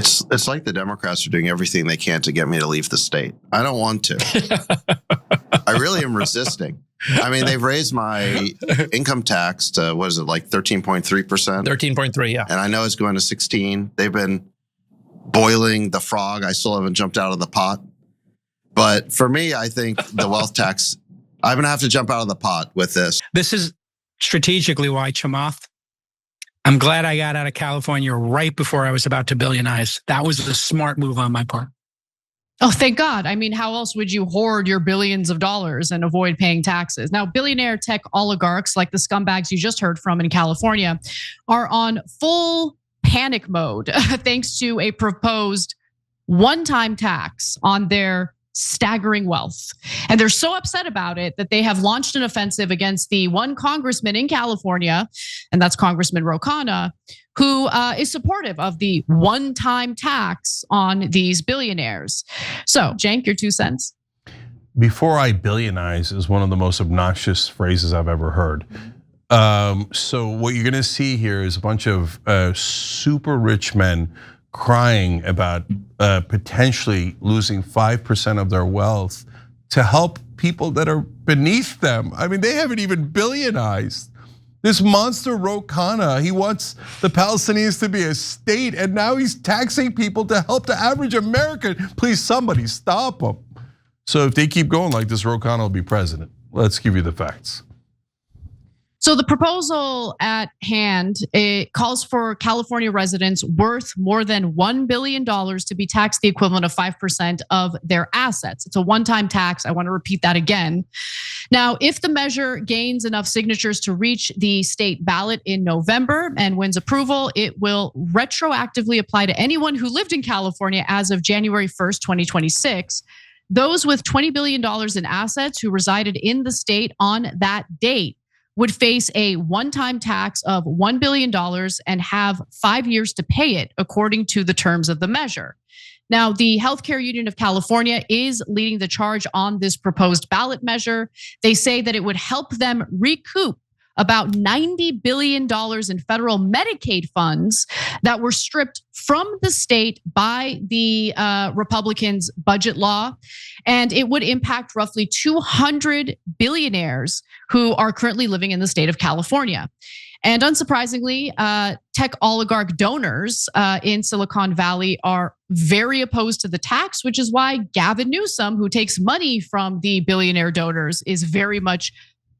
It's like the Democrats are doing everything they can to get me to leave the state. I don't want to. I really am resisting. I mean, they've raised my income tax to, what is it, like 13.3%? 13.3, yeah. And I know it's going to 16. They've been boiling the frog. I still haven't jumped out of the pot. But for me, I think the wealth tax, I'm going to have to jump out of the pot with this. This is strategically why, Chamath, I'm glad I got out of California right before I was about to billionize. That was a smart move on my part. Oh, thank God. I mean, how else would you hoard your billions of dollars and avoid paying taxes? Now, billionaire tech oligarchs like the scumbags you just heard from in California are on full panic mode thanks to a proposed one-time tax on their staggering wealth. And they're so upset about it that they have launched an offensive against the one congressman in California, and that's Congressman Khanna, who is supportive of the one-time tax on these billionaires. So, Cenk, your 2 cents? Before I billionize is one of the most obnoxious phrases I've ever heard. So what you're gonna see here is a bunch of super rich men crying about potentially losing 5% of their wealth to help people that are beneath them. I mean, they haven't even billionized. This monster wrote Khanna. He wants the Palestinians to be a state, and now he's taxing people to help the average American. Please, somebody stop him. So if they keep going like this, Ro Khanna will be president. Let's give you the facts. So the proposal at hand, it calls for California residents worth more than $1 billion to be taxed the equivalent of 5% of their assets. It's a one-time tax. I want to repeat that again. Now, if the measure gains enough signatures to reach the state ballot in November and wins approval, it will retroactively apply to anyone who lived in California as of January 1st, 2026. Those with $20 billion in assets who resided in the state on that date would face a one-time tax of $1 billion and have 5 years to pay it, according to the terms of the measure. Now, the Healthcare Union of California is leading the charge on this proposed ballot measure. They say that it would help them recoup about $90 billion in federal Medicaid funds that were stripped from the state by the Republicans' budget law. And it would impact roughly 200 billionaires who are currently living in the state of California. And unsurprisingly, tech oligarch donors in Silicon Valley are very opposed to the tax, which is why Gavin Newsom, who takes money from the billionaire donors, is very much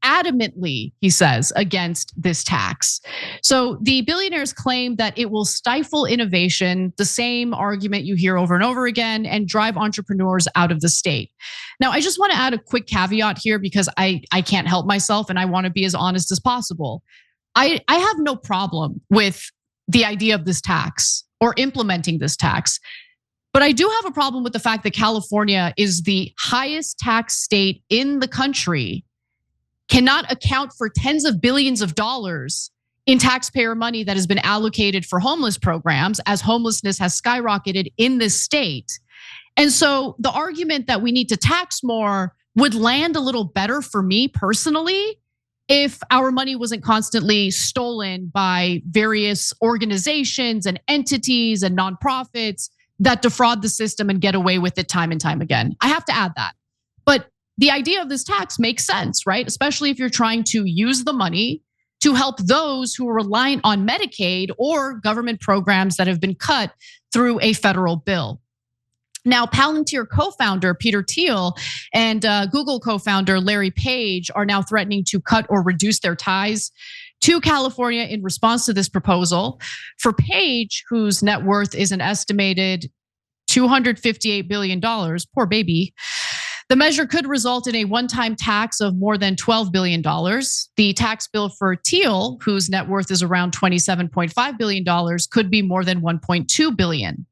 adamantly, he says, against this tax. So the billionaires claim that it will stifle innovation, the same argument you hear over and over again, and drive entrepreneurs out of the state. Now, I just want to add a quick caveat here because I can't help myself and I want to be as honest as possible. I have no problem with the idea of this tax or implementing this tax. But I do have a problem with the fact that California is the highest tax state in the country, cannot account for tens of billions of dollars in taxpayer money that has been allocated for homeless programs as homelessness has skyrocketed in this state. And so the argument that we need to tax more would land a little better for me personally if our money wasn't constantly stolen by various organizations and entities and nonprofits that defraud the system and get away with it time and time again. I have to add that. But the idea of this tax makes sense, right? Especially if you're trying to use the money to help those who are reliant on Medicaid or government programs that have been cut through a federal bill. Now, Palantir co-founder Peter Thiel and Google co-founder Larry Page are now threatening to cut or reduce their ties to California in response to this proposal. For Page, whose net worth is an estimated $258 billion, poor baby, the measure could result in a one-time tax of more than $12 billion. The tax bill for Thiel, whose net worth is around $27.5 billion, could be more than $1.2 billion.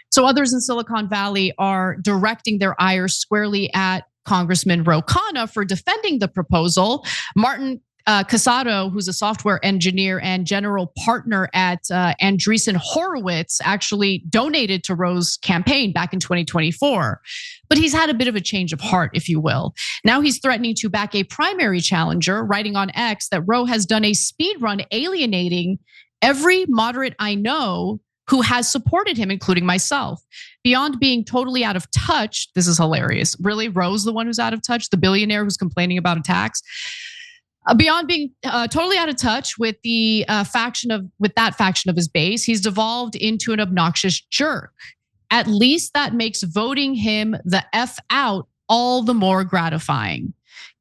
So others in Silicon Valley are directing their ire squarely at Congressman Khanna for defending the proposal. Martin Casado, who's a software engineer and general partner at Andreessen Horowitz, actually donated to Roe's campaign back in 2024. But he's had a bit of a change of heart, if you will. Now he's threatening to back a primary challenger, writing on X that Roe has done a speed run alienating every moderate I know who has supported him, including myself. Beyond being totally out of touch, this is hilarious. Really, Rose, the one who's out of touch, the billionaire who's complaining about a tax. Beyond being totally out of touch with that faction of his base, he's devolved into an obnoxious jerk. At least that makes voting him the F out all the more gratifying.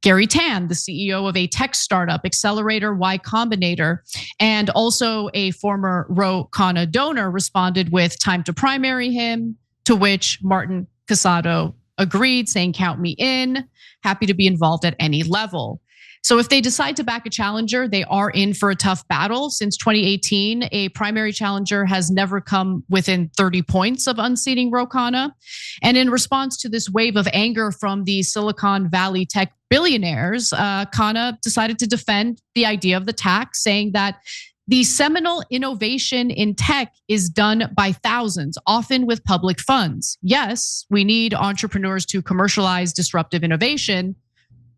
Gary Tan, the CEO of a tech startup, Accelerator Y Combinator, and also a former Khanna donor, responded with time to primary him, to which Martin Casado agreed, saying, "Count me in, happy to be involved at any level." So if they decide to back a challenger, they are in for a tough battle. Since 2018, a primary challenger has never come within 30 points of unseating Khanna. And in response to this wave of anger from the Silicon Valley tech billionaires, Khanna decided to defend the idea of the tax, saying that the seminal innovation in tech is done by thousands, often with public funds. Yes, we need entrepreneurs to commercialize disruptive innovation.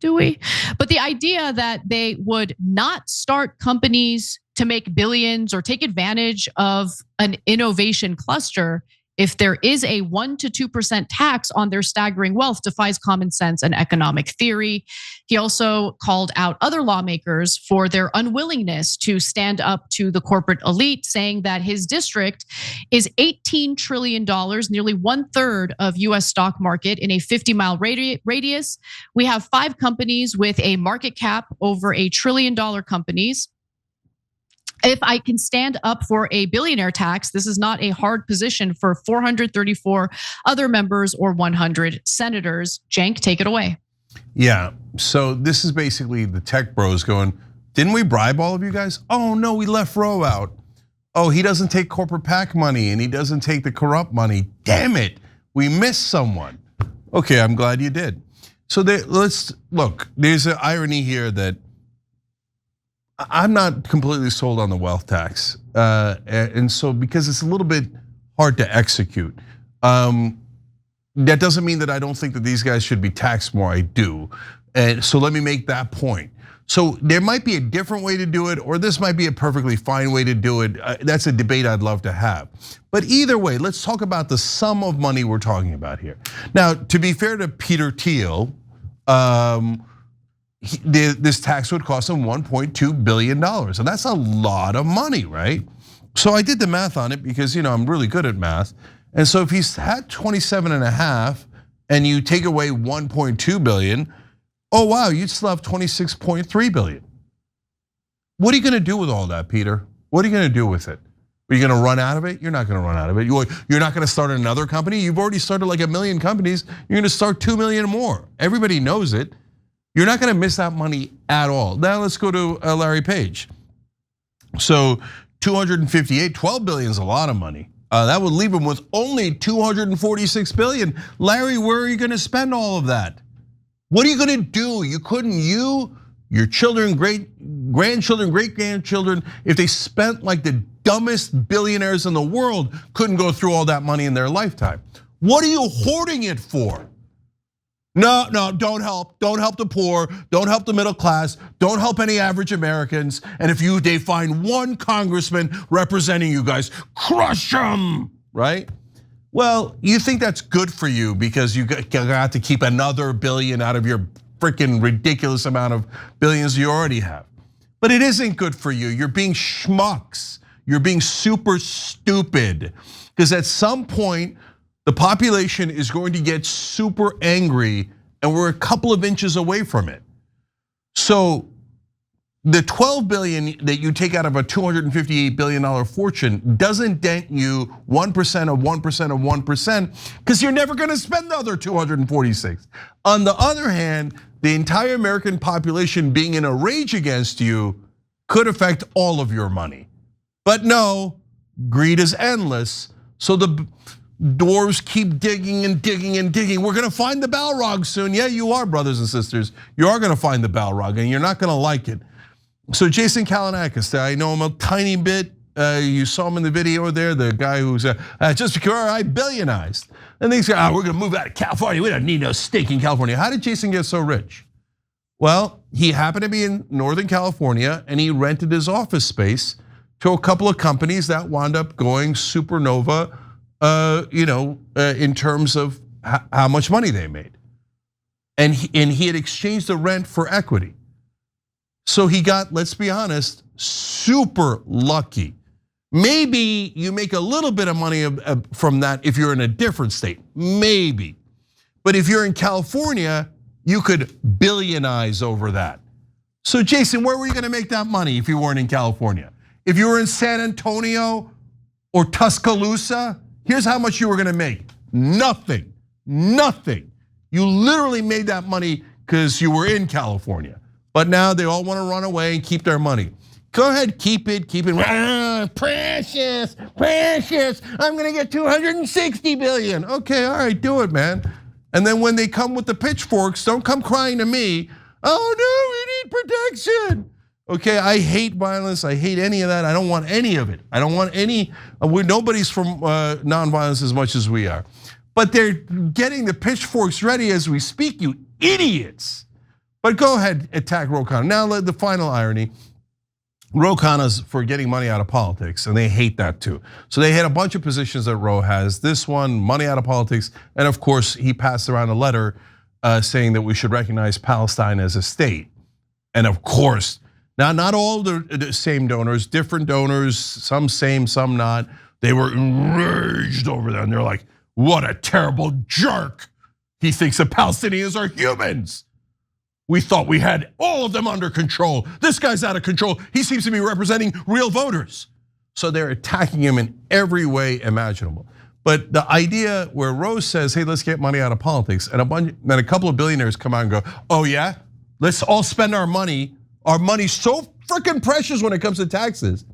Do we? But the idea that they would not start companies to make billions or take advantage of an innovation cluster if there is a 1% to 2% tax on their staggering wealth defies common sense and economic theory. He also called out other lawmakers for their unwillingness to stand up to the corporate elite, saying that his district is $18 trillion, nearly 1/3 of US stock market in a 50-mile radius. We have 5 companies with a market cap over $1 trillion companies. If I can stand up for a billionaire tax, this is not a hard position for 434 other members or 100 senators. Cenk, take it away. Yeah, so this is basically the tech bros going, didn't we bribe all of you guys? Oh no, we left Roe out. Oh, he doesn't take corporate PAC money and he doesn't take the corrupt money. Damn it, we missed someone. Okay, I'm glad you did. So let's look, there's an irony here that I'm not completely sold on the wealth tax. And so because it's a little bit hard to execute, that doesn't mean that I don't think that these guys should be taxed more, I do. And so let me make that point. So there might be a different way to do it, or this might be a perfectly fine way to do it. That's a debate I'd love to have. But either way, let's talk about the sum of money we're talking about here. Now, to be fair to Peter Thiel, this tax would cost him $1.2 billion, and that's a lot of money, right? So I did the math on it because I'm really good at math. And so if he's had 27.5 and you take away 1.2 billion, oh wow, you'd still have 26.3 billion. What are you gonna do with all that, Peter? What are you gonna do with it? Are you gonna run out of it? You're not gonna run out of it. You're not gonna start another company. You've already started like 1 million companies. You're gonna start 2 million more. Everybody knows it. You're not gonna miss that money at all. Now let's go to Larry Page. So 258, 12 billion is a lot of money. That would leave him with only 246 billion. Larry, where are you gonna spend all of that? What are you gonna do? Your children, grandchildren, great grandchildren, if they spent like the dumbest billionaires in the world, couldn't go through all that money in their lifetime. What are you hoarding it for? No, don't help the poor, don't help the middle class, don't help any average Americans. And if they find one congressman representing you guys, crush them, right? Well, you think that's good for you because you got to keep another billion out of your freaking ridiculous amount of billions you already have. But it isn't good for you. You're being schmucks. You're being super stupid. Because at some point, the population is going to get super angry and we're a couple of inches away from it. So the 12 billion that you take out of a $258 billion fortune doesn't dent you 1% of 1% of 1% because you're never gonna spend the other 246. On the other hand, the entire American population being in a rage against you could affect all of your money. But no, greed is endless. So the dwarves keep digging and digging and digging. We're gonna find the Balrog soon. Yeah, you are, brothers and sisters. You are gonna find the Balrog and you're not gonna like it. So Jason Kalinakis, I know him a tiny bit. You saw him in the video there, the guy who's just because I billionized. And they say, we're gonna move out of California. We don't need no stake in California. How did Jason get so rich? Well, he happened to be in Northern California and he rented his office space to a couple of companies that wound up going supernova, in terms of how much money they made. And he had exchanged the rent for equity. So he got, let's be honest, super lucky. Maybe you make a little bit of money from that if you're in a different state, maybe. But if you're in California, you could billionize over that. So Jason, where were you gonna make that money if you weren't in California? If you were in San Antonio or Tuscaloosa, here's how much you were gonna make. Nothing. You literally made that money because you were in California. But now they all want to run away and keep their money. Go ahead, keep it. Precious. I'm gonna get 260 billion. Okay, all right, do it, man. And then when they come with the pitchforks, don't come crying to me. Oh no, we need protection. Okay, I hate violence. I hate any of that. I don't want any of it. I don't want any. Nobody's from nonviolence as much as we are. But they're getting the pitchforks ready as we speak, you idiots. But go ahead, attack Ro Khanna. Now, the final irony. Ro Khanna's for getting money out of politics, and they hate that too. So they had a bunch of positions that Ro has. This one, money out of politics, and of course, he passed around a letter saying that we should recognize Palestine as a state. And of course, now not all the same donors, different donors, some same, some not. They were enraged over that, and they're like, what a terrible jerk. He thinks the Palestinians are humans. We thought we had all of them under control. This guy's out of control. He seems to be representing real voters. So they're attacking him in every way imaginable. But the idea where Rose says, hey, let's get money out of politics, and a couple of billionaires come out and go, oh yeah, let's all spend our money. Our money's so freaking precious when it comes to taxes.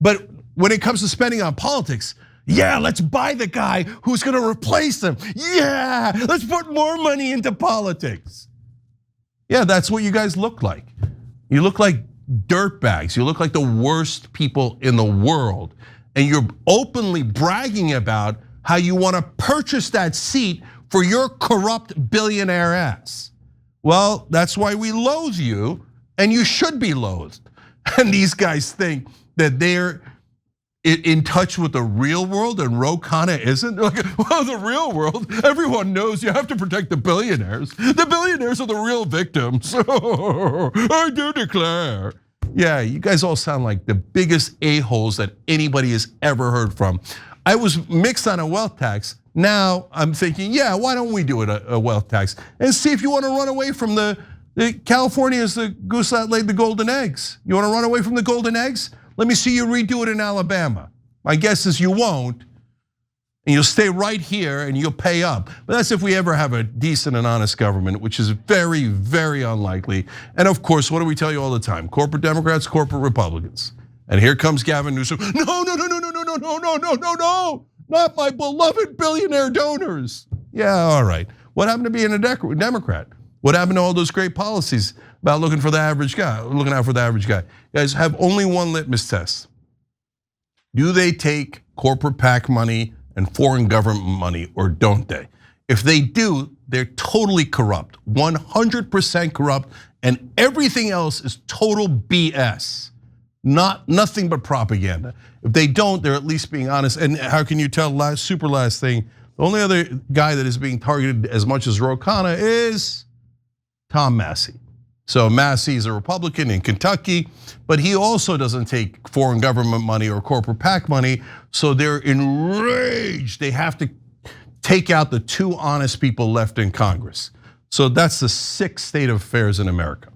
But when it comes to spending on politics, yeah, let's buy the guy who's gonna replace him. Yeah, let's put more money into politics. Yeah, that's what you guys look like. You look like dirtbags. You look like the worst people in the world. And you're openly bragging about how you wanna purchase that seat for your corrupt billionaire ass. Well, that's why we loathe you, and you should be loathed. And these guys think that they're in touch with the real world and Ro Khanna isn't? They're like, well, the real world, everyone knows you have to protect the billionaires. The billionaires are the real victims. I do declare. Yeah, you guys all sound like the biggest a-holes that anybody has ever heard from. I was mixed on a wealth tax. Now I'm thinking, yeah, why don't we do it a wealth tax and see if you want to run away from the California is the goose that laid the golden eggs. You want to run away from the golden eggs? Let me see you redo it in Alabama. My guess is you won't, and you'll stay right here and you'll pay up. But that's if we ever have a decent and honest government, which is very, very unlikely. And of course, what do we tell you all the time? Corporate Democrats, corporate Republicans. And here comes Gavin Newsom. No, not my beloved billionaire donors. Yeah, all right. What happened to being a Democrat? What happened to all those great policies about looking for the average guy, looking out for the average guy? You guys have only one litmus test. Do they take corporate PAC money and foreign government money, or don't they? If they do, they're totally corrupt, 100% corrupt, and everything else is total BS. Nothing but propaganda. If they don't, they're at least being honest. And how can you tell? Super last thing, the only other guy that is being targeted as much as Ro Khanna is Tom Massey. So Massey is a Republican in Kentucky, but he also doesn't take foreign government money or corporate PAC money. So they're enraged. They have to take out the two honest people left in Congress. So that's the sick state of affairs in America.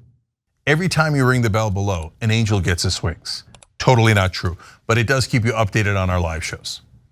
Every time you ring the bell below, an angel gets his wings. Totally not true, but it does keep you updated on our live shows.